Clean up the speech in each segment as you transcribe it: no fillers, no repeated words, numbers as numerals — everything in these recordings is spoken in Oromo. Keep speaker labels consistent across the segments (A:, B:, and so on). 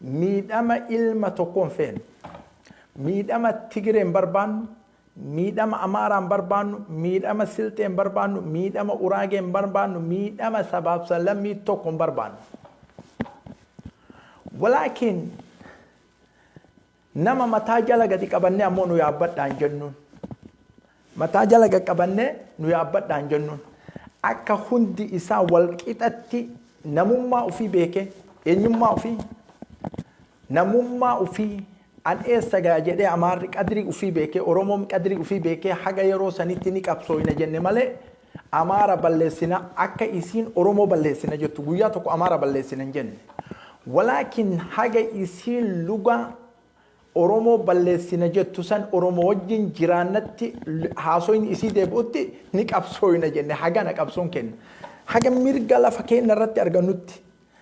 A: miidhama ilma tokkoon feenu. Miidhama Tigireen barbaannu, miidhama Amaaraan barbaannu, miidhama Silxeen barbaannu, miidhama Uraageen barbaannu, miidhama sabaaf lammii tokkoon barbaannu. Walaakin nama mataa jala gadi qabannee ammoo nu yaabbadhaan jennuun. Mataa jala gadi qabannee nu yaabbadhaan jennuun. Akka hundi isaa walqixatti namummaa ofii beekee, eenyummaa ofii, namummaa ofii an eessa gaa jedhee Amaarri qadrii ofii beekee, Oromoon qadrii ofii beekee haga yeroo sanitti ni qabsooyna jenne malee Amaara balleessina akka isiin Oromoo balleessina jettu guyyaa tokko Amaara balleessina hin jenne. Walaakin haga isiin luga Oromoo balleessina jettu san Oromoo wajjin jiraannatti haasoyin isii deebi'utti ni qabsooyna jenne haga na qabsoon kenna. Haga mirga lafa keenya irratti argannutti,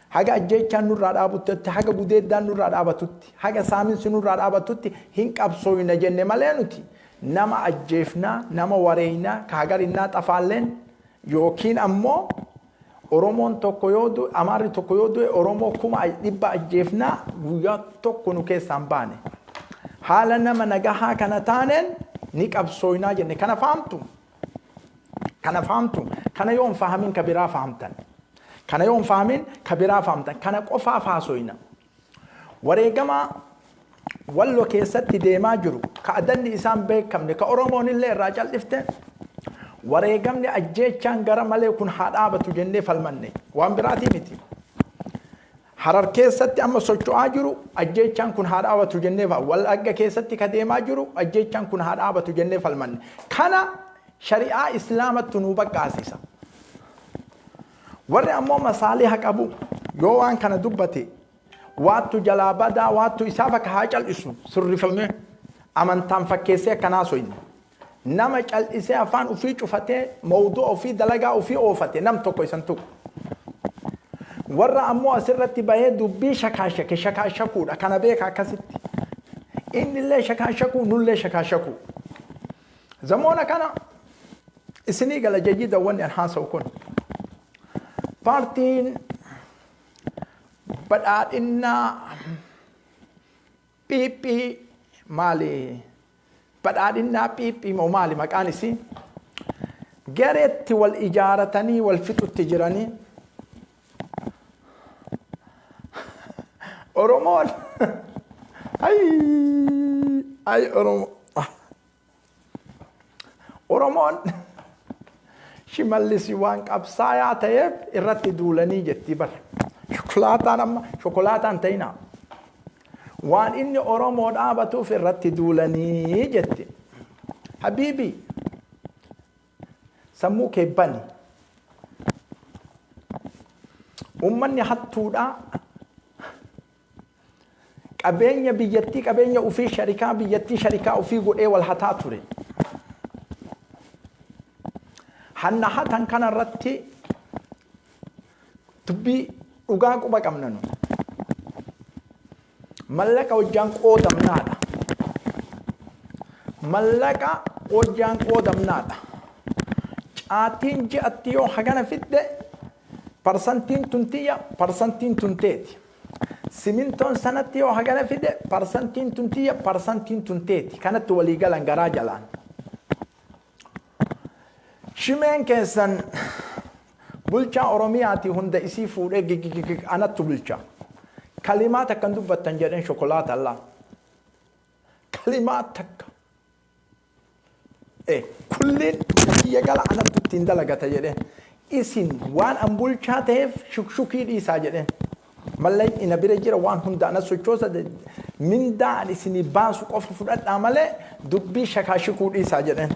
A: haga ajjeechaan nurraa dhaabatutti, haga gudeeddaan nurraa dhaabatutti, haga saaminsi nurraa dhaabatutti hin qabsooyna jenne malee nuti nama ajjeefnaa, nama wareeynaa, kaagarinnaa xafaalleen yookiin ammoo Oromoon tokko yoo du'e, Amaarri tokko yoo du'e Oromoo 100 ajjeefnaa guyyaa tokko nu keessaan baane. Haala nama nagahaa kana taaneen ni qabsooynaa jenne. Kana fahamtu? Kana fahamtu? Kana yoo hin fahamin ka biraa fahamtan. Kana yoo hin fahamin ka biraa fahamtan. Kana qofaaf haasoyna. Wareegama Walloo keessatti deemaa jiru ka adanni isaan beekamne ka Oromoon illee irraa cal'ifte wareegamni ajjeechaan gara malee kun haa dhaabatu jennee falmanne waan biraatii miti. Harar keessatti amma socho'aa jiru ajjeechaan kun haa dhaabatu jennee Wallagga keessatti ka deemaa jiru ajjeechaan kun haa dhaabatu jennee falmanne. Kana shari'aa islaamatti nu baqqaasisa. Warri ammoo masaaliha qabu yoo waan kana dubbate waattu jalaa badaa waattu isaaf akka haa cal'isu sirrifamee amantaan fakkeessee akkanaa soyne. Nama cal'isee afaan ofii cufatee mawdu'a ofii dalagaa ofii oofate nam tokko isan tuqu. Warra ammoo asirratti bahee dubbii shakaashakuudha. Kana beeka akkasitti. Inni illee shakaashakuu nullee shakaashakuu. Zamoona kana isinii gala jayyida wanni an haasa'u kun. Paartiin badhaadhinnaa Phiiphii maali? Badhaadhinnaa Phiiphii moo maali maqaan isii? Gareetti wal ijaaratanii wal fixutti jiranii. Oromoon ay Oromoon Shimallis waan qabsaayaa ta'eef irratti duulanii jetti bara. Shokolaataan amma shokolaataan ta'inaa. Waan inni Oromoo dhaabatuuf irratti duulanii jetti. Habiibi sammuu kee bani. Ummanni hattuudhaa qabeenya biyyattii qabeenya ofii sharikaa biyyattii sharikaa ofii godhee wal hataa ture. Hanna hatan kana irratti dubbii dhugaa quba qabna nu. Mallaqa hojjaan qoodamnaadha. Mallaqa hojjaan qoodamnaadha. Caatiin ji'atti yoo hagana fidde parsantiin tuntiyya parsantiin tunteeti. Simintoon sanatti yoo hagana fide parsantiin tuntiyya parsantiin tunteeti. Kanatti walii galan garaa jalaan. Shimeen keessan bulchaa Oromiyaati hunda isii fuudhee anattu bulchaa. Kalimaat akkan dubbattan jedhen shokolaata Allah. Kalimaat takka. Kulliin kiyya gala anattu ittiin dalagata jedhen. Isin waan an bulchaa ta'eef shukshukii dhiisaa jedhen. Malleen ina bira jira waan hunda ana sochoosa mindaan isinii baasu qofa fudhadhaa malee dubbii shakaashikuu dhiisaa jedhen.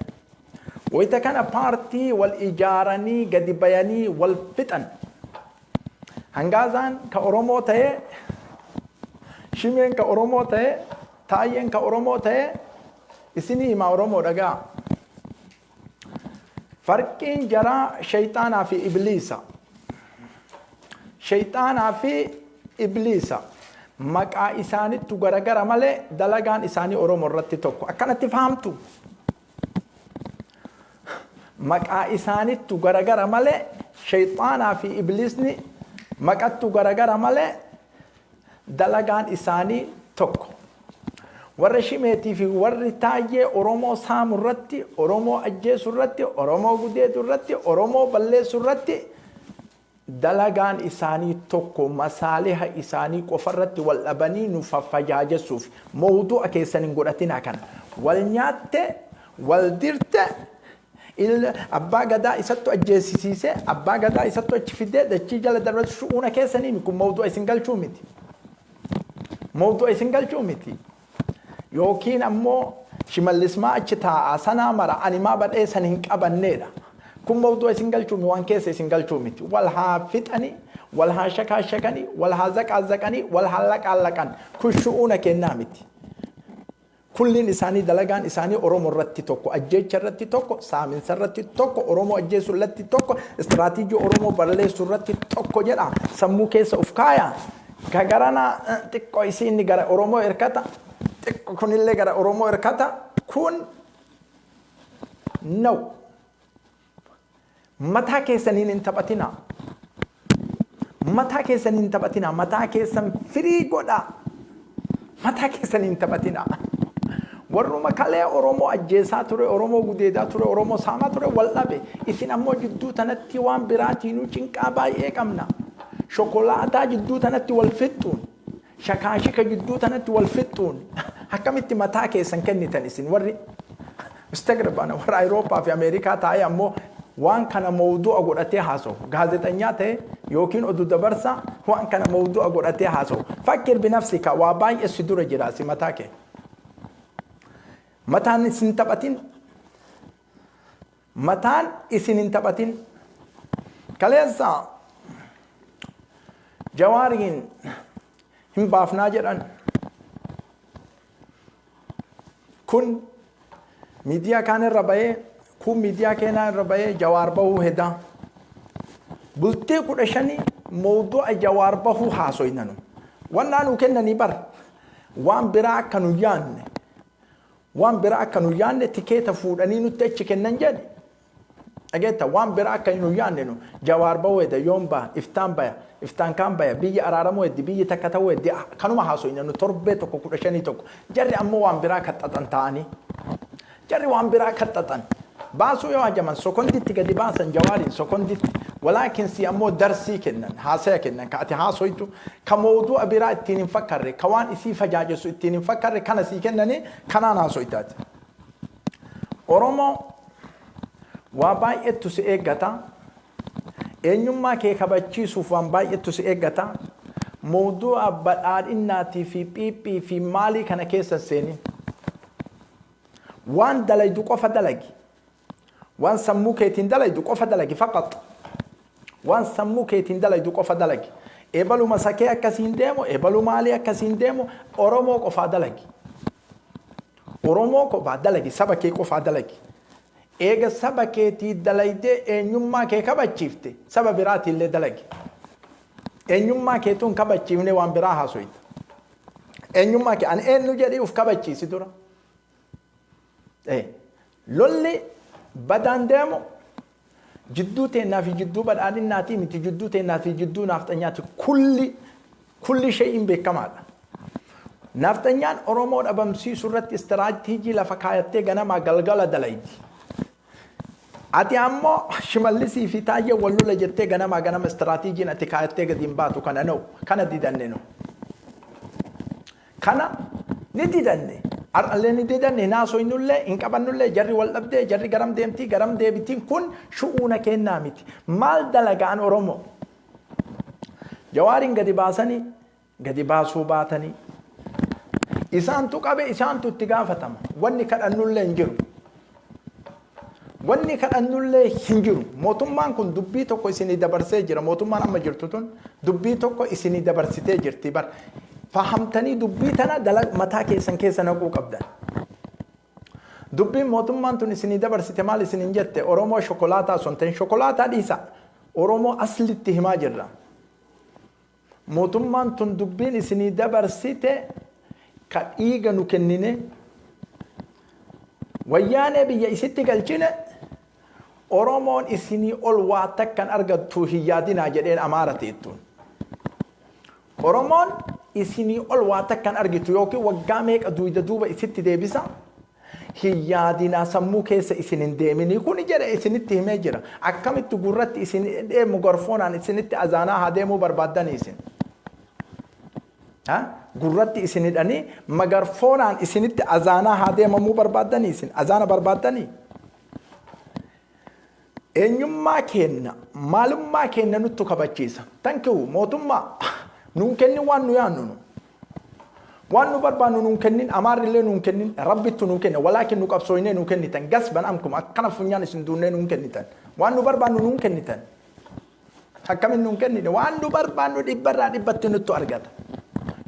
A: Wayita kana paartii wal ijaaranii gadi bayanii wal fixan. Hangaazaan ka Oromoo ta'ee, Shimeen ka Oromoo ta'ee, Taayyeen ka Oromoo ta'ee, isinii himaa Oromoo dhagaa. Farqiin jaraa shayxaanaa fi ibliisa. Shayxaanaa fi ibliisa. Maqaa isaanittu garagara malee dalagaan isaanii Oromoo irratti tokko. Akkanatti fahamtu. Maqaa isaanittu garagara malee shayxaanaa fi ibliisni maqattu garagara malee dalagaan isaanii tokko. Warra shimeetii fi warri taayee Oromoo saamu irratti, Oromoo ajjeesu irratti, Oromoo gudeetu irratti, Oromoo balleessu irratti dalagaan isaanii tokko masaaliha isaanii qofa irratti wal dhabanii nu faffajaajessuuf mawdu'a keessan hin godhatinaa kana. Wal nyaatte, wal dirte, abbaa gadaa isattu ajjeesisiise, abbaa gadaa isattu achi fidee dachii jala darbatu shu'uuna keessanii kun mawdu'a isin galchuu miti. Mawdu'a isin galchuu miti. Yookiin ammoo shimallismaa achi taa'aa sanaa mara animaa badhee san hin qabanneedha. Kun mawdu'a isin galchuu miti waan keessa isin galchuu miti. Wal haa fixanii, wal haa shakaashakanii, wal haa zaqaazaqanii, wal haa laqaallaqan. Kun shu'uuna kennaa miti. Kullin isaanii dalagaan isaanii Oromoo irratti tokko, ajjeecha irratti tokko, saaminsa irratti tokko, Oromoo ajjeessu irratti tokko, istiraatiijii Oromoo balleessu irratti tokko jedha. Sammuu keessa uf kaaya. Gagarana xiqqoo isiin gara Oromoo hirkata. Xiqqoo kunillee gara Oromoo hirkata. Kun no. Mataa keessaniin hin taphatinaa. Mataa keessaniin hin taphatinaa. Mataa keessan firii godhaa. Mataa keessaniin hin taphatinaa. Warruma kalee Oromoo ajjeesaa ture, Oromoo gudeedaa ture, Oromoo saamaa ture wal dhabe. Isin ammoo jidduu tanatti waan biraatiinuu cinqaa baay'ee qabna. Shokolaataa jidduu tanatti wal fixxuun. Shakaashika jidduu tanatti wal fixxuun. Akkamitti mataa keessan kennitan isin warri Instagram warra Awurooppaa fi Ameerikaa taa'ee ammoo waan kana mawdu'a godhatee haasa'u. Gaazexanyaa ta'e yookiin oduu dabarsaa waan kana mawdu'a godhatee haasa'u. Fakkir binafsika waa baay'ee si dura jira si mataa kee. Mataan isin taphatin. Mataan isin hin taphatin. Kaleessa Jawaariin hin baafnaa jedhan. Kun miidiyaa kaan irra bahee, kun miidiyaa keenyaa irra bahee Jawaar bahuu hedaa. Bultee 15 mawdu'a Jawaar bahuu haasoynanu. Wannaa nu kennanii bar waan biraa akka nu yaanne. Waan biraa akka nu yaanne tikeeta fuudhanii nutti achi kennan jedhe. Dhageetta waan biraa akka nu yaanne nu Jawaar bahuu heda yoom baha, iftaan baya, iftaan kaan baya, biyya araaramuu heddi, biyyi takka ta'uu heddi kanuma haasoynanu torbee tokko 15 tokko. Jarri ammoo waan biraa kaxxaxan ta'anii. Jarri waan biraa kaxxaxan. Baasuu yoo hajaman sokonditti gadi baasan Jawaariin sokonditti. Walaakin si ammoo darsii kennan, haasaya kennan, ka ati haasoytu, ka mawdu'a biraa ittiin hin fakkarre, ka waan isii fajaajessu ittiin hin fakkarre kana sii kennanii kanaan haasoytaati. Oromoo waa baay'eetu si eeggata. Eenyummaa kee kabachiisuuf waan baay'eetu si eeggata. Mawdu'a badhaadhinnaatii fi phiiphii fi maalii kana keessa seeni. Waan dalaydu qofa dalagi. Waan sammuu keetiin dalaydu qofa dalagi faqat. Waan sammuu keetiin dalaydu qofa dalagi. Eebaluma sakee akkasiin deemu, eebalu maalii akkasiin deemu, Oromoo qofaa dalagi. Oromoo qofaa dalagi, saba kee qofaa dalagi. Eega saba keetii dalaydee eenyummaa kee kabachiifte, saba biraatiillee dalagi. Eenyummaa keetuun kabachiifne waan biraa haasoyta. Eenyummaa kee an eenyu jedhii uf kabachiisi dura. Lolli badaan deemu jidduu teennaa fi jidduu badhaadhinnaatii miti jidduu teennaa fi jidduu naafxanyaati kulli shay'iin beekamaadha. Naafxanyaan Oromoo dhabamsiisuu irratti istiraatiijii lafa kaayattee ganamaa galgala dalaydi. Ati ammoo shimallisii fi taayee wal lola jettee ganamaa ganama istiraatiijiin ati kaayattee gadi hin baatu kana na'u kana didanne nu. Kana ni didanne. Ar'allee ni didanne naasoynullee hin qabannullee jarri wal dhabdee jarri garam deemtii garam deebitiin kun shu'uuna kennaa miti. Maal dalagaan Oromoo? Jawaariin gadi baasanii gadi baasuu baatanii. Isaantu qabe isaantu itti gaafatama. Wanni kadhannullee hin jiru. Wanni kadhannullee hin jiru. Mootummaan kun dubbii tokko isinii dabarsee jira. Mootummaan amma jirtu tun dubbii tokko isinii dabarsitee jirti bar. Fahamtanii dubbii tana mataa keessan keessa naquu qabdan. Dubbiin mootummaan tun isinii dabarsite maal isiniin jette Oromoo shokolaataa sun ta'in shokolaataa dhiisa. Oromoo aslitti himaa jirra. Mootummaan tun dubbiin isinii dabarsite ka dhiiga nu kennine wayyaanee biyya isitti galchine Oromoon isinii ol waa takkan argattu hin yaadinaa jedheen amaara teettuun. Oromoon isinii ol waa takkan argitu yookiin waggaa meeqa duuda duuba isitti deebisa hin yaadinaa sammuu keessa isin hin deemini kun jedhe isinitti himee jira akkamitti gurratti isin deemu gorfoonaan isinitti azaanaa haa deemuu barbaaddanii isin gurratti isin hidhanii magarfoonaan isinitti azaanaa haa deemamuu barbaaddanii isin azaana barbaaddanii eenyummaa kenna maalummaa kenna nuttu kabachiisa tankiu mootummaa nuun kenni waan nu yaannu waan nu barbaannu nuun kennin amaarrillee nuun kennin rabbittu nuun kenna walaakin nu qabsooynee nuun kennitan gasban amkum akkana funyaan isin duunnee nuun kennitan waan nu barbaannu nuun kennitan akkamin nuun kennine waan nu barbaannu dhibbarraa dhibbatti nuttu argata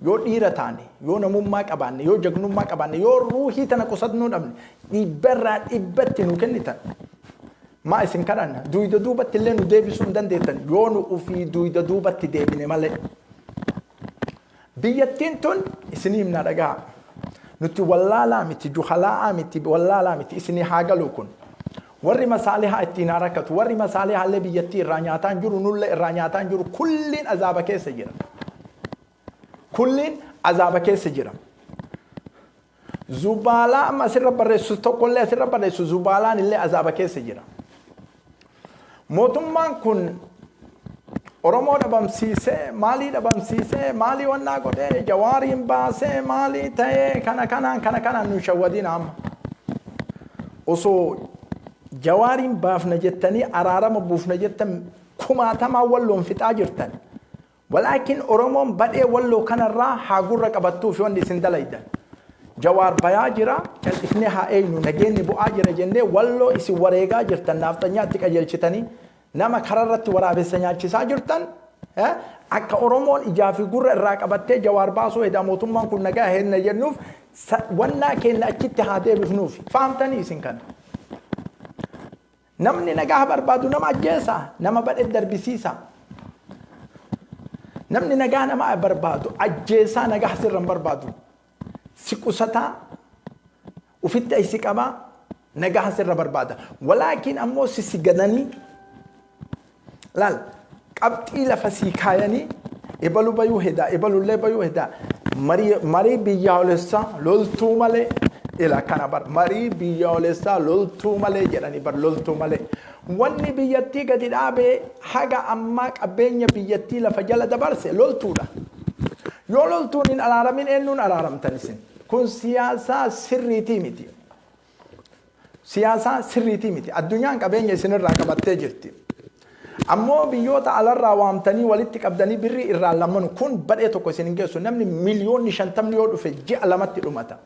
A: yoo dhiira taane yoo namummaa qabaanne yoo jagnummaa qabaanne yoo ruuhii tana qusatnuu dhabne dhibbarraa dhibbatti nuun kennitan maa isin kadhanna duuda duubatti illee nu deebisuu hin dandeettan yoo nu ufii duuda duubatti deebine malee biyyattiin tun isinii himna dhagaa nuti wallaalaa miti juhalaa miti wallaalaa miti isinii haa galuu kun warri masaalihaa ittiin harakkatu warri masaalihaa illee biyyattii irraa nyaataan jiru nullee irraa nyaataan jiru kulliin azaaba keessa jira kulliin azaaba keessa jira zubaalaa amma asirra barreessu tokkollee asirra barreessu zubaalaan illee azaaba keessa jira mootummaan kun Oromoo dhabamsiisee maalii wannaa godhee jawaariin baasee maalii ta'ee kana kanaan nu shawwadiin amma osoo jawaariin baafna jettanii araarama buufna jettan kumaatamaa walloon fixaa jirtan walaakin Oromoon badhee walloo kanarraa haa gurra qabattuuf wanni isin dalaydan jawaar bayaa jira cal'ifnee haa eenyu nageenni bu'aa jira jennee walloo isin wareegaa jirtan naaftanyaatti qajeelchitanii nama kararratti waraabessa nyaachisaa jirtan akka Oromoon ijaa fi gurra irraa qabattee jawaar baasuu edaa mootummaan kun nagaa heenna jennuuf wannaa kenna achitti haa deebifnuuf fahamtanii isin kana namni nagaa barbaadu nama ajjeesa nama badhe darbisiisa namni nagaa nama barbaadu ajjeesaa nagaa sirran barbaadu si qusataa ufitti isi qabaa nagaa sirra barbaada walaakin ammoo si gananii laal qabxii lafa sii kaayanii ebalu bayuu hedaa ebalullee bayuu hedaa marii biyyoolessaa loltuu malee ila kana bar marii biyyoolessaa loltuu malee jedhanii bar loltuu malee wanni biyyattii gadi dhaabee haga ammaa qabeenya biyyattii lafa jala dabarse loltuudha yoo loltuun hin araaramin eenyuun araaramtan isin kun siyaasaa sirriitii miti siyaasaa sirriitii miti addunyaan qabeenya isinirraa qabattee jirti ammoo biyyoota alarraa waamtanii walitti qabdanii birrii irraa lamanu kun badhee tokko isin hin geessu namni miliyoonni 50 yoo dhufe ji'a lamatti dhumata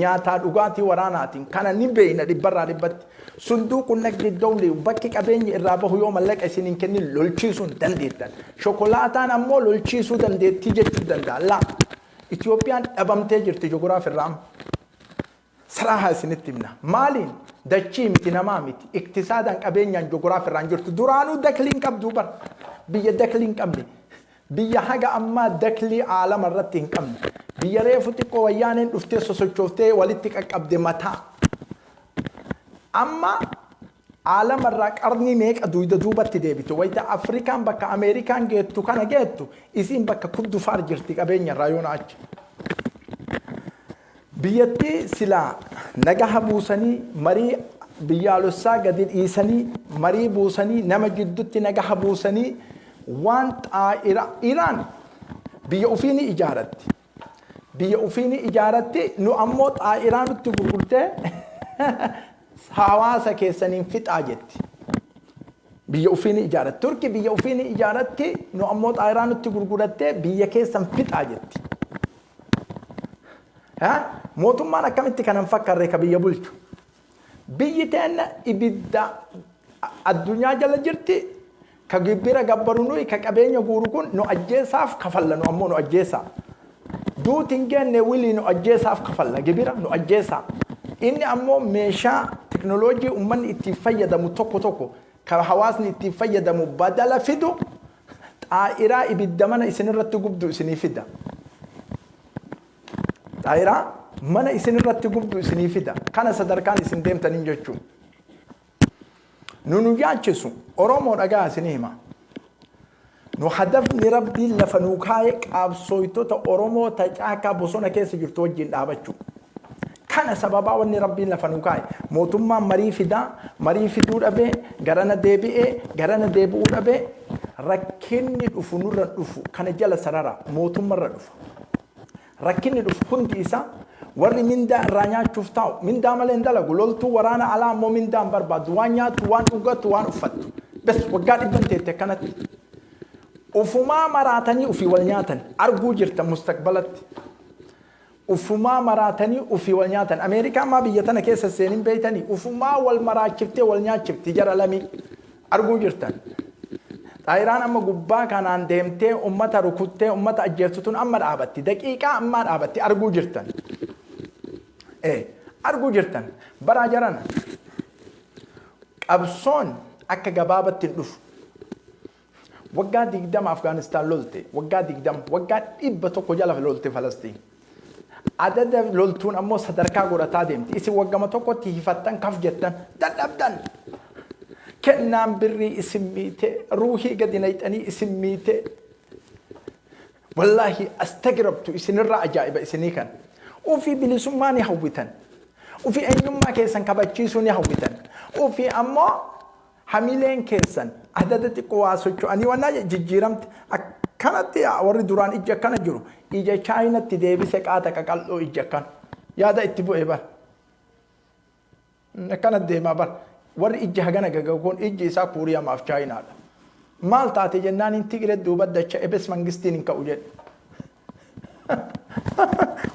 A: nyaataa dhugaatii waraanaatiin kana ni beeyna dhibbarraa dhibbatti sunduuqun nagdi dawli bakki qabeenyi irraa bahu yoo mallaqa isin hin kennin lolchiisuu hin dandeettan shokolaataan ammoo lolchiisuu dandeettii jechuu danda'a laa Itiyoophiyaan dhabamtee jirti joogiraafirraa saraaha isinitti himna maaliin dachii miti namaa miti iktisaadan qabeenyaan joogiraafirraan jirtu duraanuu dakliin qabduu bar biyya dakliin qabne biyya haga ammaa daklii aalama irratti hin qabne biyya reefu xiqqoo wayyaaneen dhuftee sosochooftee walitti qaqqabde mataa amma aalama irraa qarnii meeqa duuda duubatti deebitu wayita Afrikaan bakka Ameerikaan geettu kana geettu isiin bakka kuddufaar jirti qabeenya irraa yoo naachi biyyattii silaa nagaha buusanii marii biyyaalessaa gadi dhiisanii marii buusanii nama gidduutti nagaha buusanii waan Iraan biyya ufiini ijaaratti nu ammoo xaa'iraa nutti gurgurtee hawaasa keessaniin fixaa jetti biyya ufiini ijaaratti Turki biyya ufiini ijaaratti nu ammoo xaa'iraa nutti gurgurattee biyya keessan fixaa jetti mootummaan akkamitti kanan fakkarre ka biyya bulchu biyyi teenna ibidda addunyaa jala jirti ka gibbira gabbaru nuyi ka qabeenya guuru kun nu ajjeesaaf kafalla nu ammoo nu ajjeesaa duutiin geenne wilii nu ajjeesaaf kafalla gibira nu ajjeesaa inni ammoo meeshaa teknooloojii ummanni ittiin fayyadamu tokko ka hawaasni ittiin fayyadamu badala fidu xaa'iraa ibidda mana isinirratti gubdu isinii fida xaa'iraa mana isinirratti gubdu isinii fida kana sadarkaan isin deemtaniin jechuun nu yaachisu Oromoo dhagaa isinii hima nu hadafni rabbiin lafa nuu kaa'e qabsooytota Oromoo tacaakaa bosona keessa jirtu wajjin dhaabachuu. Kana sababaa wanni rabbiin lafa nuu kaa'e mootummaan marii fiduu dhabee garana deebi'uu dhabee rakkinni dhufu nurra dhufu kana jala sarara mootummarra dhufa. Rakkinni dhufu hundi isaa warri mindaa irraa nyaachuuf taa'u mindaa malee hin dalagu loltuu waraana alaa immoo mindaa hin barbaadu waan nyaatu waan dhugatu waan uffattu bes waggaa dhibban teette kanatti ufumaa maraatanii ufii wal nyaatan arguu jirtan mustaqbalatti ufumaa maraatanii ufii wal nyaatan Ameerikaan maa biyya tana keessa seenin beeytanii ufumaa wal maraachiftee wal nyaachifti jara lamii arguu jirtan xaayiraan amma gubbaa kanaan deemtee ummata rukuttee ummata ajjeeftutun amma dhaabatti daqiiqaa ammaa dhaabatti arguu jirtan arguu jirtan baraa jarana qabsoon akka gabaabatti hin dhufu waggaa 20 Afgaanistaan lolte waggaa 20 waggaa 100 jala lolte Falastiin adada loltuun ammoo sadarkaa godhataa deemti isin waggama tokkotti hifattan kaf jettan dadhabdan kennaan birrii isin miite ruuhii gadi nayxanii isin miite wallaahi astagrabtu isinirraa ajaa'iba isinii kan ufii bilisummaa ni hawwitan ufii eenyummaa keessan kabachiisuu ni hawwitan ufii ammoo hamileen keessan adada xiqqoo waa socho'anii wannaa jijjiiramte akkanatti warri duraan ija akkana jiru ija chaayinatti deebise qaata qaqal'oo ija akkana yaada itti bu'e bar akkana deemaa bar warri ija hagana gagagoon iji isaa kuuriyaa maaf chaayinaadha maal taate jennaan hin tigire duuba dacha ebes mangistiin hin ka'u jedhe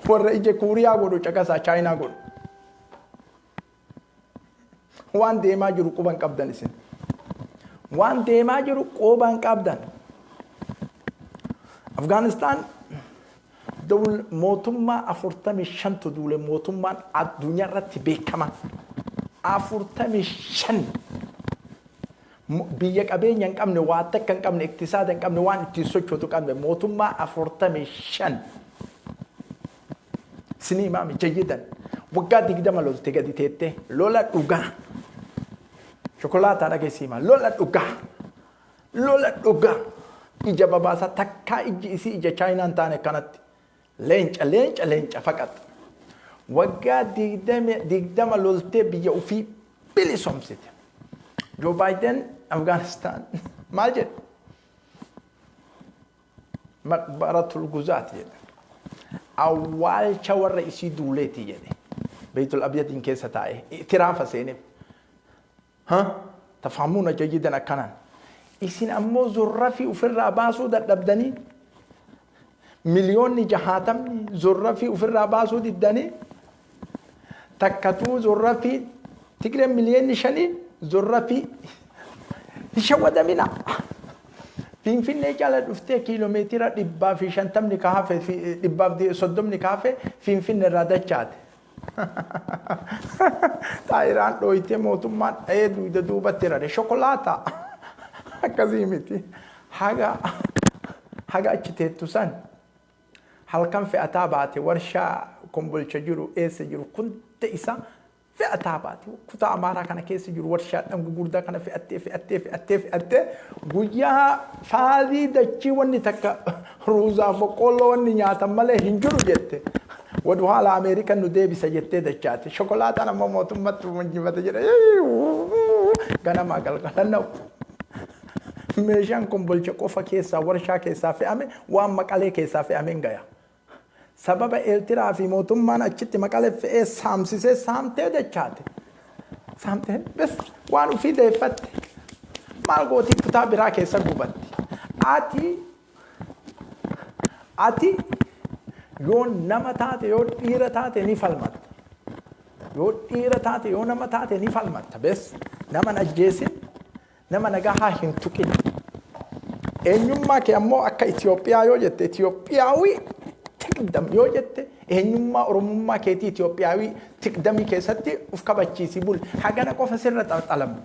A: warra ija kuuriyaa godhu caqasaa chaayinaa godhu waan deemaa jiru quban qabdan isin waan deemaa jiru quban qabdan Afgaanistaan mootummaa 45 duule mootummaan addunyaa irratti beekama 45 biyya qabeenya hin qabne waa takka hin qabne iktisaada hin qabne waan ittiin sochootu qabne mootummaa 45 sinii maami jayyidan waggaa 20 lolte gadi teette lola dhugaa shokolaataa dhageessimaa lola dhugaa ija babaasa takkaa iji isii ija chaayinaan taane kanatti leenca faqat waggaa 20 loltee biyya ufii bilisomsite Joe Biden Afghanistan maal jedhe maqbaratul guzaat jedhe awwaalcha warra isii duuleeti jedhe Beytul Abyadiin keessa taa'e itiraafa seeneef tafhamuuna jayyidan akkanaan isin ammoo zurrafii ofirraa baasuu dadhabdanii miliyoonni 60 zurrafii ofirraa baasuu diddanii takkatuu zurrafii Tigireen miliyoonni 5 zurrafii shawadamina Finfinnee jala dhuftee kiiloomeetira 150 ka hafe 130 ka hafe Finfinnee irraa dachaate Taayiraan dhooyitee mootummaan dha'ee duubatti rare shokolaataa akkasii miti haga achi teettu san halkan fe'ataa baate warshaa kombolcha jiru eessa jiru hunda isa fe'ataa baate kutaa amaaraa kana keessa jiru warshaadhaan gurguddaa kana fe'attee guyyaa faadii dachii wanni takka ruuzaa boqqolloo wanni nyaatan malee hin jiru jette wadu haala Ameerikan nu deebisa jettee dachaate shokolaataan ammoo mootummatti munjifate jedha ganamaa galgalanna'u meeshaan kombolcha qofa keessaa warshaa keessaa fe'ame waan maqalee keessaa fe'ameen gaya sababa Eertiraa fi mootummaan achitti maqalee fe'ee saamsisee saamtee dachaate saamtee bes waan ufii deeffatte maal gootii kutaa biraa keessa gubatti ati yoo nama taate yoo dhiira taate ni falmatta yoo dhiira taate yoo nama taate ni falmatta bes nama ajjeesin nama nagaa hin tuqin eenyummaa kee ammoo akka Itoophiyaa yoo jette Itoophiyaawii tikdam yoo jette eenyummaa oromummaa keetii Itoophiyaawii tikdamii keessatti uf kabachiisi bul hagana qofa sirra xalamu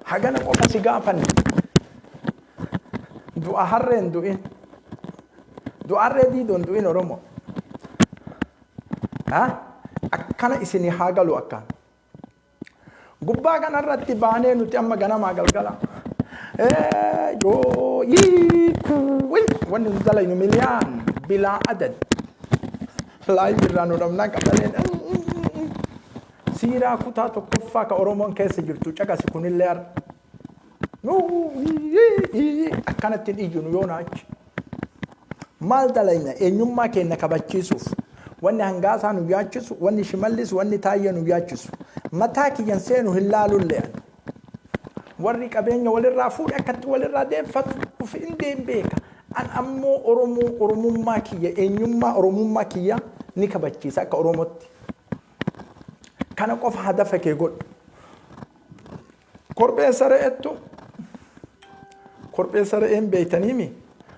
A: hagana qofa si gaafan du'a harreen du'in du'arree diidoon du'in oromo akkana isinii haa galu akkaan gubbaa kanarratti baanee nuti amma ganamaa galgala yoo yiikuwil wanni nu dalaynu miliyaan bilaa adad laayii irraa nu dhabnaan qabaleen siiraa kutaa tokkoffaa ka Oromoon keessa jirtu caqasi kunillee ar akkanattiin iyyunu yoo naachi maal dalayna eenyummaa keenya kabachiisuuf wanni hangaasaa nu yaachisu wanni shimallis wanni taayya nu yaachisu mataa kiyyan seenu hin laalullee warri qabeenya walirraa fuudhe akkatti walirraa deeffatu uf indeen beeka an ammoo oromummaa kiyya eenyummaa oromummaa kiyya ni kabachiisa akka Oromotti kana qofa hadafa kee godhu korbeessa re'een beeytaniimi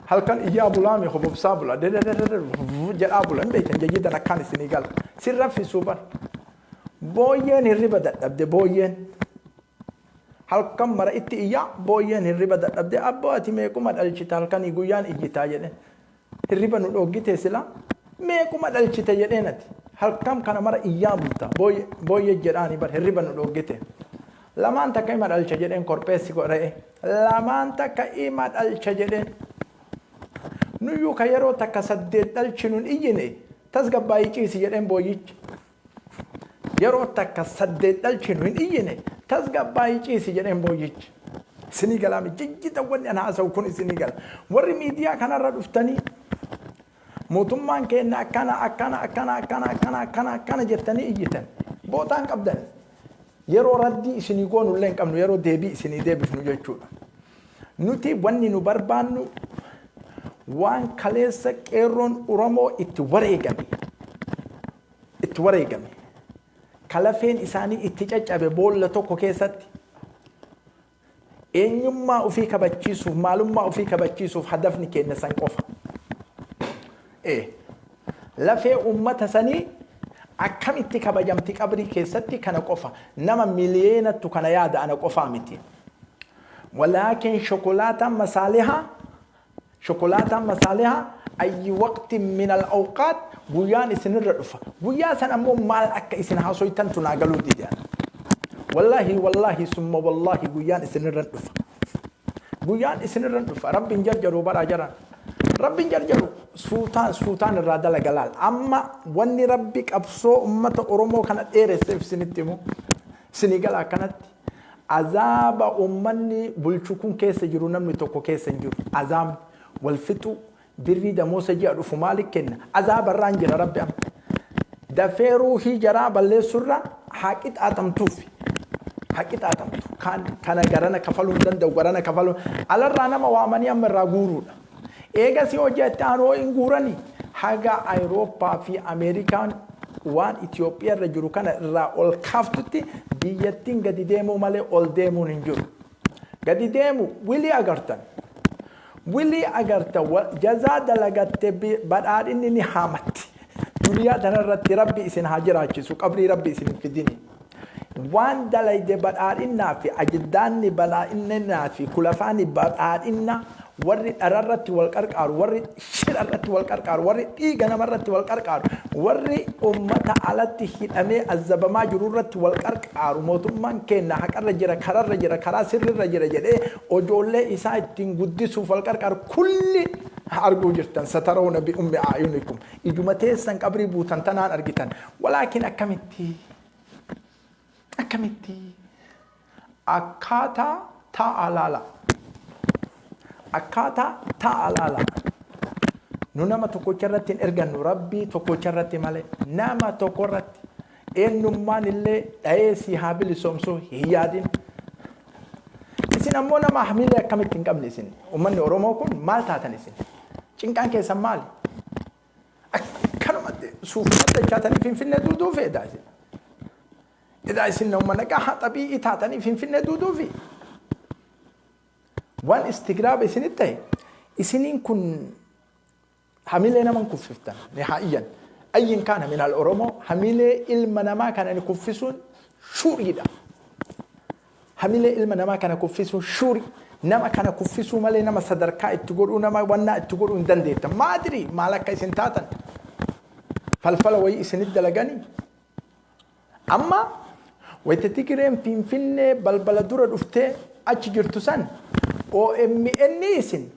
A: halkan iyyaa bulaami hobobsaa bula jedhaa bula hin beeytan jayyidan akkaan isinii gala sirraffisuu bar booyyeen hirriba dadhabde booyyeen halkan mara itti iyyaa booyyeen hirriba dadhabde abboo ati meequma dhalchita halkanii guyyaan iyyitaa jedhe hirriba nu dhoggitee sila meequma dhalchite jedheen ati halkan kana mara iyyaa bulta booyyee jedhaani bar hirriba nu dhoggite lamaan takka ima dhalcha jedheen korbeessi re'e lamaan takka ima dhalcha jedheen nuyyuu ka yeroo takka 8 dhalchinuun iyyine tasgabbaayii ciisi jedheen booyyichi yeroo takka 8 dhalchinu hin iyyine tasgabbaayii ciisi jedheen booyyichi isinii galaami jijjita wanni an haasa'u kun isinii gala warri miidiyaa kanarra dhuftanii mootummaan keenya akkana jettanii iyyitan bootaan qabdan yeroo raddii isinii goonullee hin qabnu yeroo deebii isinii deebifnu jechuudha nuti wanni nu barbaannu waan kaleessa qeerroon Oromoo itti wareegame kalafeen isaanii itti caccabe boolla tokko keessatti eenyummaa ofii kabachiisuuf maalummaa ofii kabachiisuuf hadafni keenya san qofa lafee ummata sanii akkamitti kabajamti qabrii keessatti kana qofa nama miliyeenattu kana yaada ana qofaa miti walaakin shokolaata masaaliha أي وقت من الأوقات بيان إسن الرفة بيان سنمو مال أك إسن حصويتن تناقلوا دي والله ثم والله بيان إسن الرفة رب جرجروا برا جرا رب جرجروا سلطان الرادة لقلال أما واني ربك أبصو أمة أرمو كانت إيرسف سنتمو سنقلا كانت عذاب أمني بلشكون كيس جرو نمي توكو كيس جرو عذاب والفتو بري دموسى جاء رفو مالك كنا عذاب الرانجل ربي أم دفيرو هي جراب اللي سرة حاكت آتمتوفي كان غرانا كفلون دند وغرانا كفلون على الرانا موامني أم الراغورو إيجا سيو جاتانو إنغوراني حاجة أوروبا في أمريكان وان إثيوبيا رجلو كان راول كافتتي بيتين قد ديمو مالي أول ديمو ننجر قد ديمو ويلي أغرتا جزا دلغت بدار إنني حامت دنيا دنرت ربي إسن هاجراتي سو قبري ربي إسن في ديني وان دلي دي بدار إنا في أجداني بلا إننا في كلفاني بدار إنا ورد أررت والقرقار ورد شررت والقرقار ورد إيغانا مرت والقرقار ورد أمتا علتي هدامي الزبما جرورت والقرقار موتمان كينا حق الرجرة كرار رجرة كرا سر الرجرة جده وجولة إساء تنقدسوا والقرقار كل أرجو جرتن سترون بأم أعينكم إجمتي سنقبري بوتن تنان أرجتن ولكن أكمتي أكاتا تعالى akkata ta'alala nunama tokko charratti ergannu rabbi tokko charratti male nama tokko irratti eenyummaan illee dha'ee si haabili somsoo hiyaadin isin ammoo nama hamilee akkamitti hin qabne isin ummanni Oromoo kun maal taatan isin cinqaan keessan maali akkanuma suufumatti chaatanii finfinnee duuduu feedaa isin idaa isin ummanni qaha xabii taatanii finfinnee duuduu fi وان استقراب إسنتي إسنين كن حميلنا من كففتن نهائيا أي كان من الأورومو حميلة إلمنا ما كان يكفسون شوري دا حميلة إلمنا ما كان يكفسون شوري نما كان يكفسون مالي نما صدركا تقولون نما ونا تقولون دنديتا ما أدري ما لك إسنتاتا فالفلا وي إسنت دلغاني أما ويتتكرين فين بلبلدورة دفته أتشجرتسان OMN isin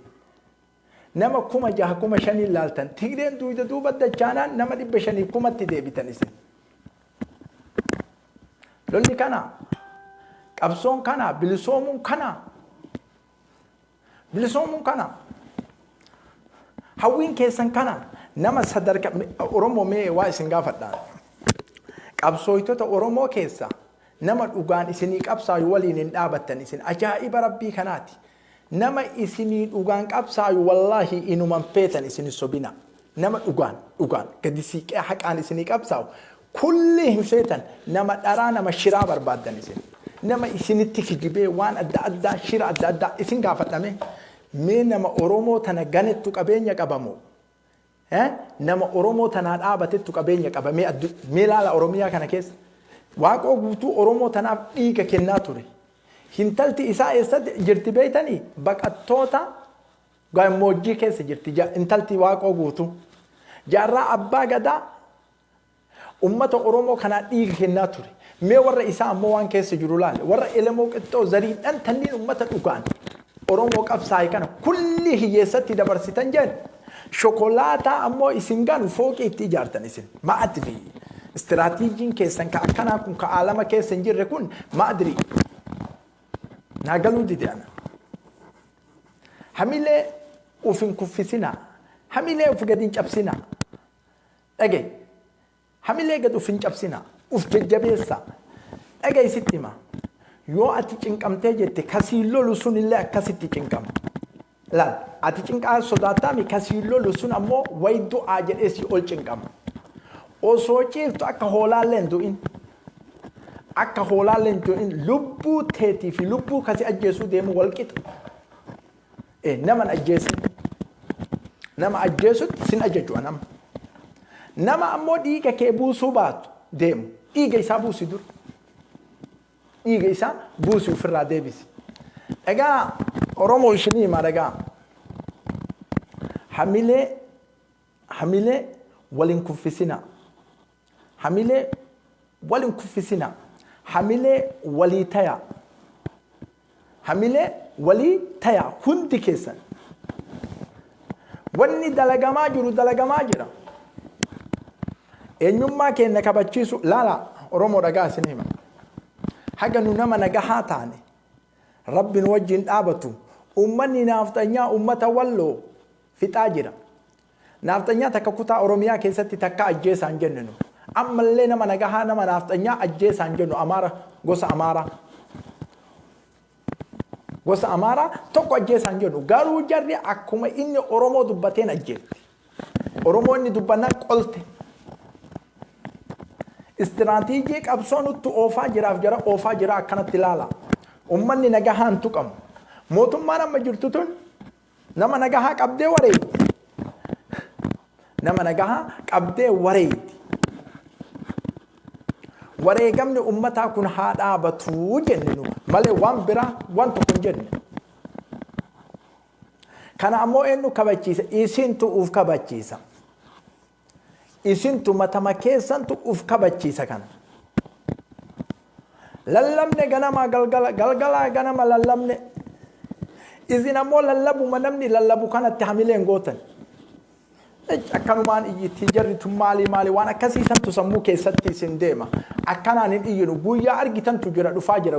A: nama kuma jaha kuma shanii laaltan Tigreen duuda duuba dachaanaan nama 500 kumatti deebitan isin lolli kana qabsoon kana bilisoomuun kana hawwiin keessan kana nama sadarka Oromoo mee waa isin gaafadhaan qabsooytota Oromoo keessa nama dhugaan isinii qabsaayu waliin hin dhaabattan isin ajaa'iba rabbii kanaati nama isinii dhugaan qabsaayu wallahi inuman feetan isin sobina nama dhugaan gadi siiqee haqaan isinii qabsaayu kulli hin feetan nama dharaa nama shiraa barbaaddan isin nama isinitti kijibee waan adda shira adda isin gaafadhame mee nama Oromoo tana ganettu qabeenya qabamu nama Oromoo tana dhaabatettu qabeenya qabame mee laala Oromiyaa kana keessa waaqoo guutuu Oromoo tanaaf dhiiga kennaa ture hintalti isaa eessatti jirti beeytanii baqattoota gammoojjii keessa jirti intalti waaqoo guutuu jaarraa abbaa gadaa ummata Oromoo kana dhiiga kennaa ture mee warra isaa ammoo waan keessa jiru laale warra elemoo qixxoo zariidhaan tanniin ummata dhugaan Oromoo qabsaa'e kana kulli hiyyeessatti dabarsitan jedhu shokolaataa ammoo isin ganu fooqii itti ijaartan isin ma'adri istiraatiijiin keessan ka akkanaa kun ka aalama keessa hin jirre kun ma'adri naagaluu dide ana hamilee ufin kuffisina hamilee uf gadin cabsina dhage hamilee gad ufin cabsina uf jajjabeessa dhage isitti hima yoo ati cinqamtee jette kasii lolu sun illee akkasitti cinqama laal ati cinqaa sodaataami kasii lolu sun ammoo wayidduu aa jedheesi ol cinqama osoo ciiftu akka hoolaalleen du'in lubbuu teetii fi lubbuu kasi ajjeesuu deemu walqixa nama ajjeesutti sin ajaju nama ammoo dhiiga kee buusuu baatu deemu dhiiga isaa buusi dur dhiiga isaa buusi ofirraa deebisi dhagaa Oromoo ishinii himaa dhagaa hamilee walin kuffisina hamilee walin kuffisina hamilee walii taya hundi keessan wanni dalagamaa jira eenyummaa keenya kabachiisu laala Oromoo dhagaa isin hima haga nu nama nagahaa taane rabbiin wajjin dhaabatu ummanni naaftanyaa ummata walloo fixaa jira naaftanyaa takka kutaa Oromiyaa keessatti takka ajjeesaan jenninu ammallee nama nagahaa nama naaftanyaa ajjeesaan jennu gosa amaaraa tokko ajjeesaan jennu garuu jarri akkuma inni Oromoo dubbateen ajjeetti Oromoo inni dubbannaan qolte istiraatiijii qabsoo nutti oofaa jira akkanatti ilaala ummanni nagahaan tuqamu mootummaan amma jirtu tun nama nagahaa qabdee wareeyti wareegamni ummataa kun haa dhaabatu jenninu malee waan biraa waan tokko hin jenne kana ammoo eenyu kabachiisa isintu uf kabachiisa isintu matama keessantu uf kabachiisa kana lallabne ganama galgala ganama lallabne izin ammoo lallabuma namni lallabu kanatti hamileen gootan akkanumaan iyyiti jarritu maali waan akkasiisantu sammuu keessatti isin deema akkanaan hin iyyinu guyyaa argitantu jira dhufaa jira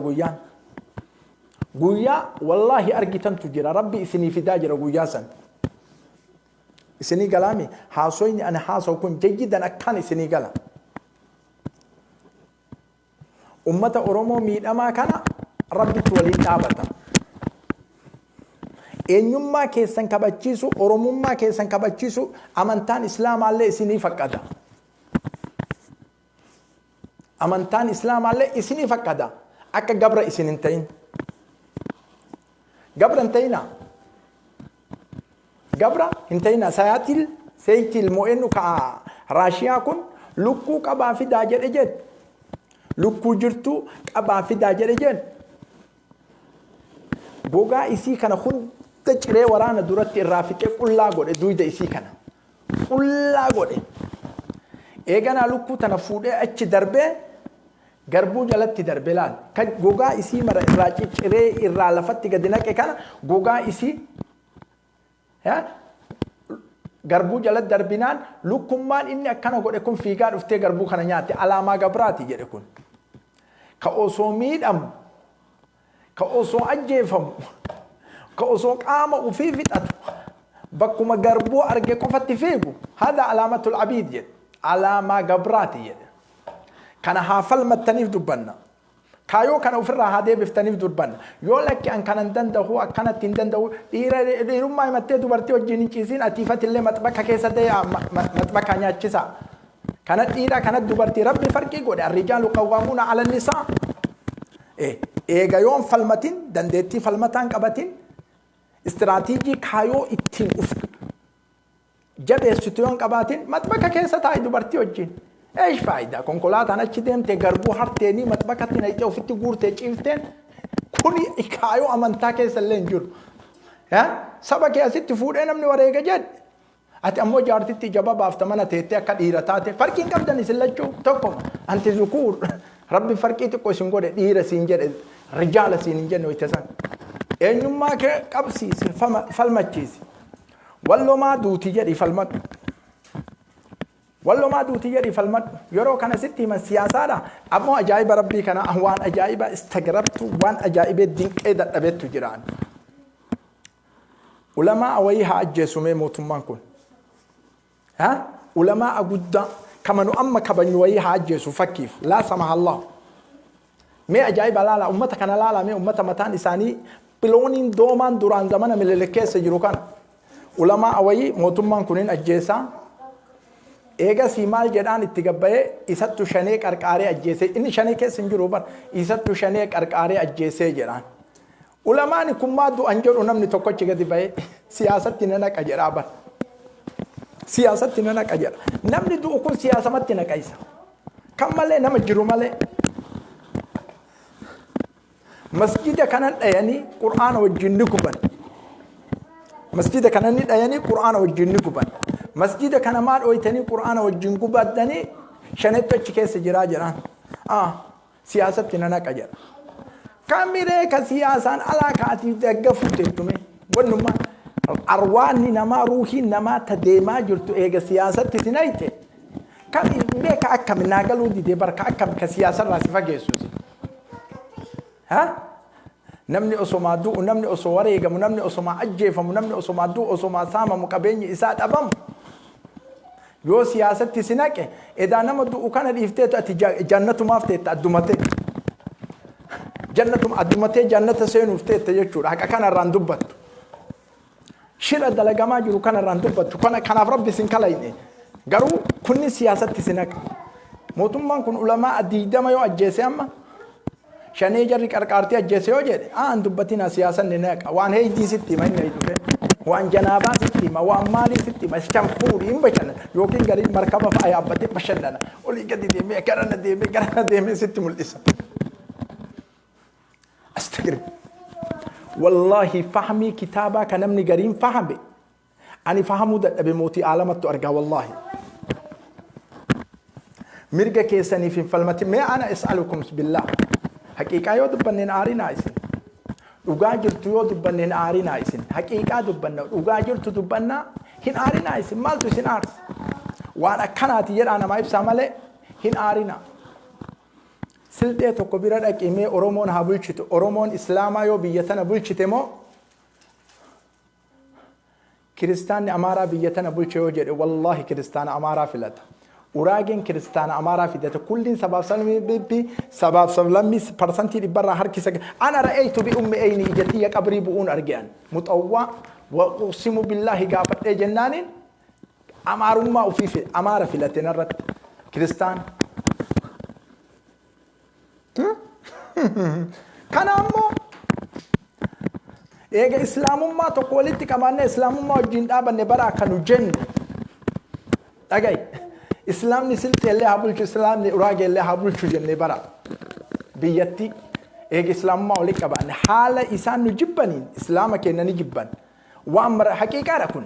A: guyyaa wallahi argitantu jira rabbi isinii fidaa jira guyyaa san isinii galaami haasoyni ani haasawu kun jayyidan akkan isinii gala ummata Oromoo miidhamaa kana rabbitu waliin dhaabata eenyummaa keessan kabachiisu Oromummaa keessan kabachiisu amantaan islaamaallee isinii faqqada akka gabra isin hin ta'in gabra hin ta'ina sayaatil mo'ennu ka Raashiyaa kun lukkuu qabaa fidaa jedhe lukkuu jirtu qabaa fidaa jedhe gogaa isii kana hunda ciree waraana duratti irraa fixee qullaa godhe duyda isii kana qullaa godhe eeganaa lukkuu tana fuudhee achi darbee garbuu jalatti darbe laal kan gogaa isii mara irraa cicciree irraa lafatti gadi naqe kana gogaa isii garbuu jalatti darbinaan lukkummaan inni akkana godhe kun fiigaa dhuftee garbuu kana nyaatte alaamaa gabraati jedhe kun ka osoo miidhamu ka osoo ajjeefamu ka osoo qaama ufii fixatu bakkuma garbuu arge qofatti fiigu hada alaamatul abiid jedhe alaamaa gabraati jedhe kana haa falmattaniif dubbanna kaayoo kana ofirraa haa deebiftaniif dubbanna yoo lakki an kanan danda'u akkanatti hin danda'u dhiirummaa himattee dubartii wajjin hin ciisiin atiifatillee maxbaka keessa ta'e maxbaka nyaachisa kana dhiira kana dubartii rabbi farqii godhe arrijaalu qawwaamuuna ala nisaa eega yoon falmatin dandeettii falmataan qabatin istiraatiijii kaayoo ittiin uf jabeessitu yoon qabaatin maxbaka keessa taa'e dubartii wajjin ايش فايده كونكولاتا انا تشدمتي غربو هرتيني مطبقتي نايتو فتي غورتي چيفتين كوني اكايو امنتاكي سلنجور ها سبك يا ست فود انا من وريغا جد ات امو جارتي جباب افتمنه تيتي كديرتاتي فرقين قبدني سلچو توكم انت ذكور ربي فرقيتي كوشن غود ديره سينجد رجال سينجن ويتسان اينما كقبسي فلمچيس والله ما دوتي جدي فلمت والله ما دوتي يري فالمد يرو كان ستي من سياسة دا أبو أجايب ربي كان أهوان أجايب استغربت وان أجايب الدين إذا أبيت جيران علماء أويها أجسوا مي موتمان كون ها علماء أقدا كما نؤمن كبني ويها أجسوا فكيف لا سمح الله مي أجايب لا لا أمتك أنا لا لا مي أمتك متان إساني بلونين دومان دوران زمان من الكيس يروكان علماء أوي موتمان كونين أجسا eega simaal jedhaan itti gabbaye isattu shanee qarqaaree ajjeese inni shanee keessa hin jiru bar isattu shanee qarqaaree ajjeese jedhaan ulamaani kummaa du'an jedhu namni tokkochi gadi baye siyaasatti na naqa jedhaa bar siyaasatti na naqa jedha namni du'u kun siyaasamatti naqa isa kan malee nama jiru malee masjida kanan dhayanii qur'aana wajjin ni guban masjida kanan dhayanii qur'aana wajjin ni guban مسجد كان مال ويتني قرآن والجنكو بدني شنت تشكيس جرا جران سياسة تنانا كجر كاميرة كسياسة على كاتي تجفو تتومي ونما أرواني نما روحي نما تديما جرتو إيجا سياسة تتنايته كم بيك أكم ناقلو دي دبر كأكم كسياسة راسفة جيسوسي ها نمني أسوما دو نمني أسواري إيجا نمني أسوما أجيفا نمني أسوما دو أسوما ساما مكابيني إساد أبام yoo siyaasatti sinaqe edaa nama du'u kana dhiifteetu ati jannatumaaf teetta addumatee jannata seenuuf teetta jechuudha haqa kanarraan dubbattu shira dalagamaa jiru kanarraan dubbattu kanaaf rabbi sin kalayne garuu kunni siyaasatti sinaqa mootummaan kun ulamaa diidama yoo ajjeese amma shanee jarri qarqaartii ajjeese yoo jedhe aan dubbatina siyaasanni naqa waan heeydii sitti hima inni dhufe waan janaabaa sitti hima waan maalii sitti hima shanfuuri hin bashana yookiin garii markaba fa'a yaabbatee bashannana olii gadi deemee garana deemee sitti mul'isa astagir wallahi fahmii kitaabaa kan namni gariin fahame ani fahamuu dadhabe mootii aalamattu argaa wallahi mirga keessaniif hin falmatin mee ana is'alukum billah haqiiqaa yoo dubbanneen aarinaa isin dhugaa jirtu yoo dubbanneen aarinaa isin haqiiqaa dubbanna dhugaa jirtu dubbannaa hin aarinaa isin maaltu isin aarsa waan akkanaati jedhaa namaa ibsaa malee hin aarinaa silxee tokko bira dhaqimee oromoon haa bulchitu oromoon islaamaa yoo biyya tana bulchite moo kiristaanni amaaraa biyya tana bulche yoo jedhe wallahi kiristaana amaaraa filata uraageen kiristaana amaaraa fidate kulliin sabaaf sablammii parsantii dhibbarraa harkisa ana ra'aytu bi ummi ayni ijatiyya qabrii bu'uun argean muxawwaa wa uqsimu billahi gaafadhee jennaaniin amaarummaa ofii amaara filate narratti kiristaan kana ammoo eega islaamummaa tokko walitti qabaannee islaamummaa wajjin dhaabanne bara akka nu jennu dhaga'i islaamni silxeellee haa bulchu islaamni uraageellee haa bulchu jennee bara biyyatti eega islaamummaa walitti qabaanne haala isaan nu jibbaniin islaama keenya ni jibban waan mara haqiiqaadha kun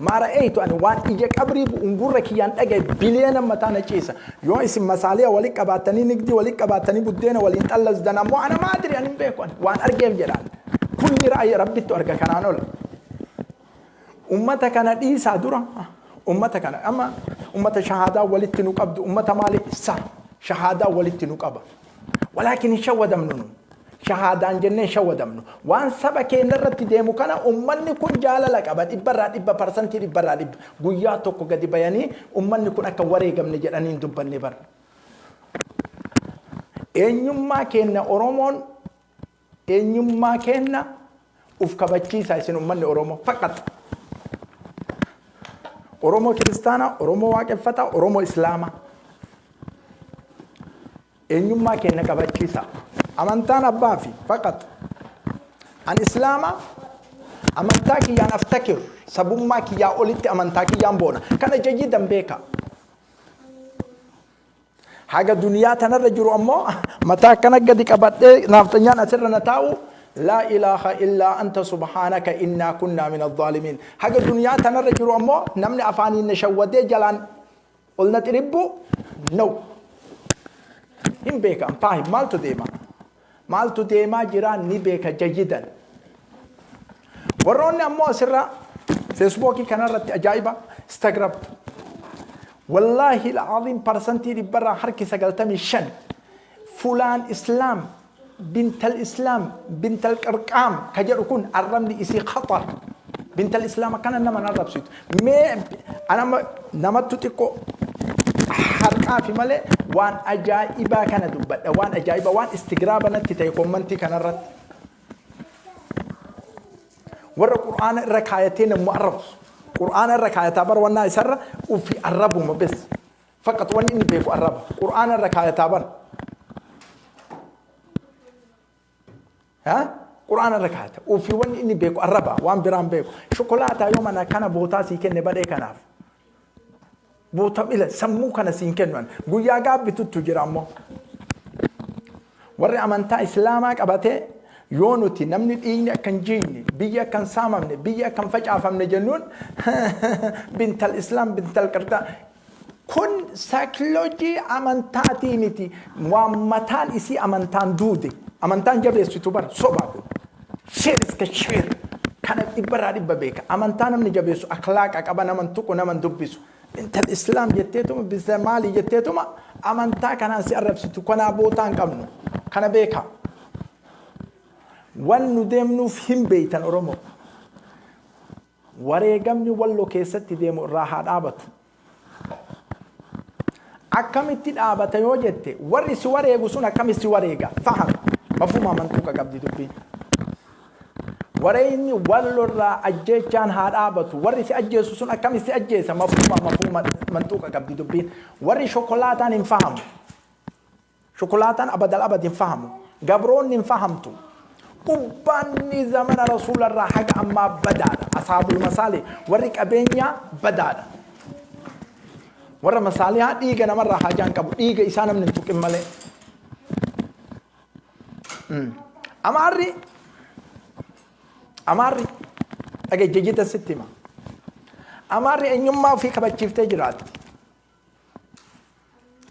A: ما رأيت أنا وان إجاك أبري بأنقرك يان أجي بلينا متانا كيسا يو اسم مسالية ولك أباتني نقدي ولك أباتني بدينا ولين تلز دنا مو أنا ما أدري أنا بيكون وان أرجع جلال كل رأي ربي تورك كان أنا ولا أمتك أنا دي سادورة أمتك أنا أما أمة شهادة ولت نقبض أمة مالك سا شهادة ولت نقبض ولكن شو دمنون شهادة جنة شو دمنو وان سبك نرت ديمو كان أمني كون جالا لك أبد إبرة إبرة برسنتي إبرة إب غياتو كقدي بياني أمني كون أكواري قم نجرانين دبني بر إنيوم ما كنا أورومون إنيوم ما كنا أفكابتشي سايسين أمني أورومو فقط أورومو كريستانا أورومو واقفتا أورومو إسلاما إنيوم ما كنا كابتشي سا أمانتان أبافي فقط الإسلام أمانتاكي يان أفتكر سبوم ماكي يا أوليتي أمانتاكي يان بونا كان جيدا بيكا حاجة دنيا تنرجر أمو متى كان قد كبت نافتنيان أسر نتاو لا إله إلا أنت سبحانك إنا كنا من الظالمين حاجة دنيا تنرجر أمو نمني أفاني نشودي جلان قلنا تربو نو هم بيكا فاهم مالتو ديما مالتو ديما جيران نبيك جيدا وروني أمو أسرع فيسبوكي كان رت أجايبة استغربت والله العظيم برسنتي برا حركي سقلتمي شن فلان إسلام بنت الإسلام بنت الأرقام كجركون الرمل إسي خطر بنت الإسلام كان نما نرب سيد أنا نمت تكو حركة في ملء وان أجايبا كان دبت وان أجايبا وان استغرابا نتيتيكم منتي كان رت ور القرآن ركايتين معرف قرآن الركاية تابر وانا يسر وفي الربهم بس فقط واني إني بيكو الرب قرآن الركاية تابر ها قرآن الركاية وفي واني إني بيكو الرب وان برام بيكو شوكولاتة يوم أنا كان بوتا سيكن نبدأ كناف بوتا إلا سمو كان سيكن وان قويا قاب بتوتو جرامو ورّي أمانتا إسلامك أباتي يونتي نمني إيني كان جيني بيا كان ساممني بيا كان فجأة فمن جنون بنت الإسلام بنت الكرتا كن سايكولوجي أمانتاتي نتي ومتان إسي أمانتان دودي أمانتان جبل ستوبر صباحو شيرس كشير كان إبرة ببيك أمانتان من جبل أخلاق أكبر من تكو نمن دبسو بنت الإسلام جتيتم بالزمالي جتيتم أمانتا كان سيرب ستو كنا بوتان كمنو كان بيكا وانو ديمنو فهم بيتان أرومو wareegamni wallo keessatti deemu irraa haa dhaabatu akkamitti dhaabata yoo jette warri si wareegu sun akkamitti wareega faham mafhuma mantuqa qabdi dubbiin wareeyni wallo irraa ajjeechaan haa dhaabatu warri si ajjeesu sun akkamitti ajjeesa mafhuma mantuqa qabdi dubbiin warri shokolaataan hin fahamu shokolaataan abadal abad hin fahamu gabroonni hin fahamtu أباني زمن رسول الله حق أما بدانا أصحاب المصالح ورك أبينيا بدانا ور مصالحات إيجا نمر حاجان كبو إيجا إسانا من تك ملء أماري أجي جيجيت الستيمة أماري إن يوم ما في كبر شفت جرات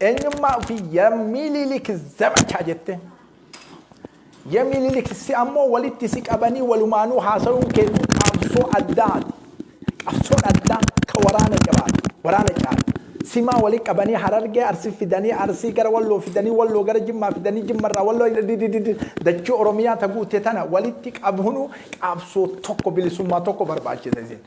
A: إن يوم ما في يميلي لك زمن حاجته يميل لك سيامو ولدت سيك أبني ولمانو حاصلون كيدو أبصو أداد كورانا جبال ورانا جبال سما ولك أبني حررجة أرسي فداني أرسي كر والله فداني والله كر جم فداني جم مرة والله دجو أروميا تقول تتنا ولدتك أبهنو أبصو توكو بلسوما توكو برباش زين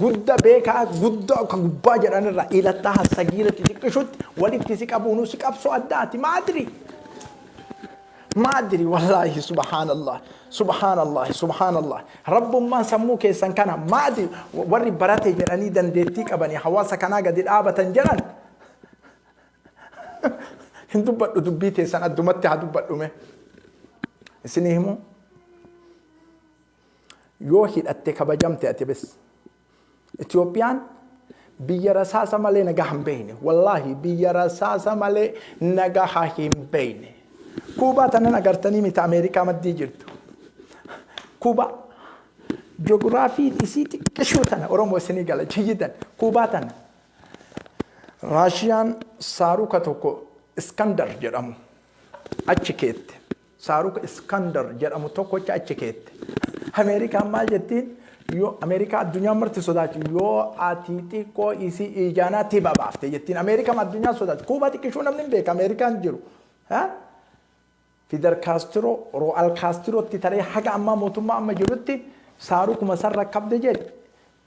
A: جودة بيكا جودة كباجر أنا رأيلا تها سجيرة تكشوت ولدت سيك أبهنو سيك أبصو أداد ما أدري والله سبحان الله رب ما سموك إنسان كان ما أدري وري براتي جراني دندتيك أبني حواسا كنا قد الآبة جران هندو بدو دبيتي سنة دمتي هدو بدو مي سنهمو يوحيد أتك بجمتي أتي بس إثيوبيان بيا رساسة مالي نجاهم بيني والله بيا رساسة مالي نجاهم بيني كوبا تنن أقرتني مت أمريكا ما تيجرت كوبا Ji'oogiraafii isii xiqqishuu tana Oromoo isinii gala jiyyitan Kuubaa tana. Raashiyaan saaruka tokko Iskandar jedhamu achi keette. Saaruka Iskandar jedhamu tokkocha achi keette. Ameerikaan maal jettiin? Yoo Ameerikaa addunyaa marti sodaatu yoo ati xiqqoo isii ijaanaatti babaafte jettiin. Ameerikaan addunyaa sodaatu. Kuubaa xiqqishuu namni hin beeka Ameerikaan jiru. Fidel Castro, Roal Castrotti taree haga ammaa mootummaa amma jirutti saarukuma sarara qabde jedhe.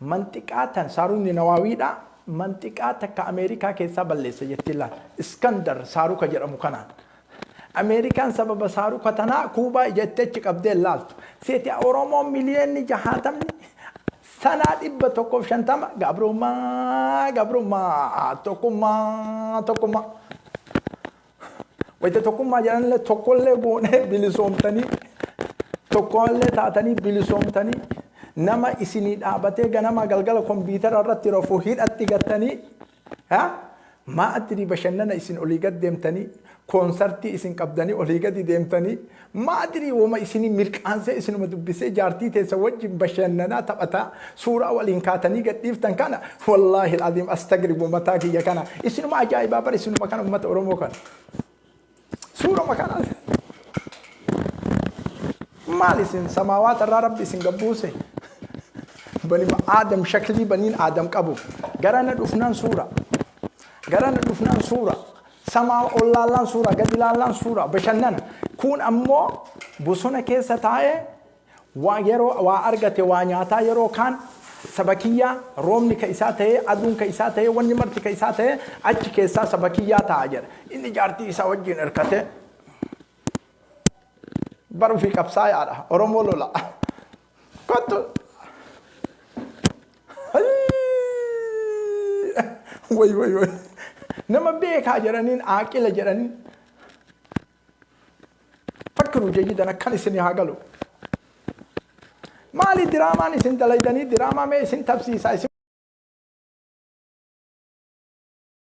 A: Manxiqaatan saarukni nawaawiidha. Manxiqaa takka Ameerikaa keessaa balleessa jettiin laata. Iskandar saaruka jedhamu kanaan. Ameerikaan sababa saaruka tanaa Kuubaa jettee achi qabdee laaltu. Seeti Oromoon miliyoonni 60 sanaa 150 gabrummaa tokkummaa. Wayita tokkummaa jedhanillee tokkollee goonee bilisoomtanii tokkollee taatanii bilisoomtanii nama isinii dhaabatee ganama galgala kompiitara irratti rafuu hidhatti gattanii maatirii bashannana isin olii gad deemtanii koonsartii isin qabdanii olii gadi deemtanii maatirii wama isinii mirqaansee isinuma dubbisee jaartii teessa wajjin bashannanaa taphataa suuraa waliin kaatanii gadhiiftan kana wallaahi al'aadiim astagribu mataa kiyya kana isinuma ajaa'ibaa bara isinuma kana uummata Oromoo kana. Suuraa makana maal isin samaawaat irraa rabbi isin gabbuuse bani Aadam shaklii baniin Aadam qabu garana dhufnaan suura samaa ollaallaan suura gadi laallaan suura bashannana kun ammoo bosona keessa taa'ee waa argate waa nyaataa yeroo kaan sabakiyyaa roobni ka isaa ta'ee aduun ka isaa ta'ee wanni marti ka isaa ta'ee achi keessaa sabakiyyaa ta'a jedha inni jaartii isaa wajjin hirkate baru fi qabsaayaadha Oromoo lola kottu way nama beekaa jedhaniin aaqila jedhaniin fakkiru jayyidan akkan isinii haa galu maali diraamaan isin dalaydanii diraamaa mee isin tabsiisaa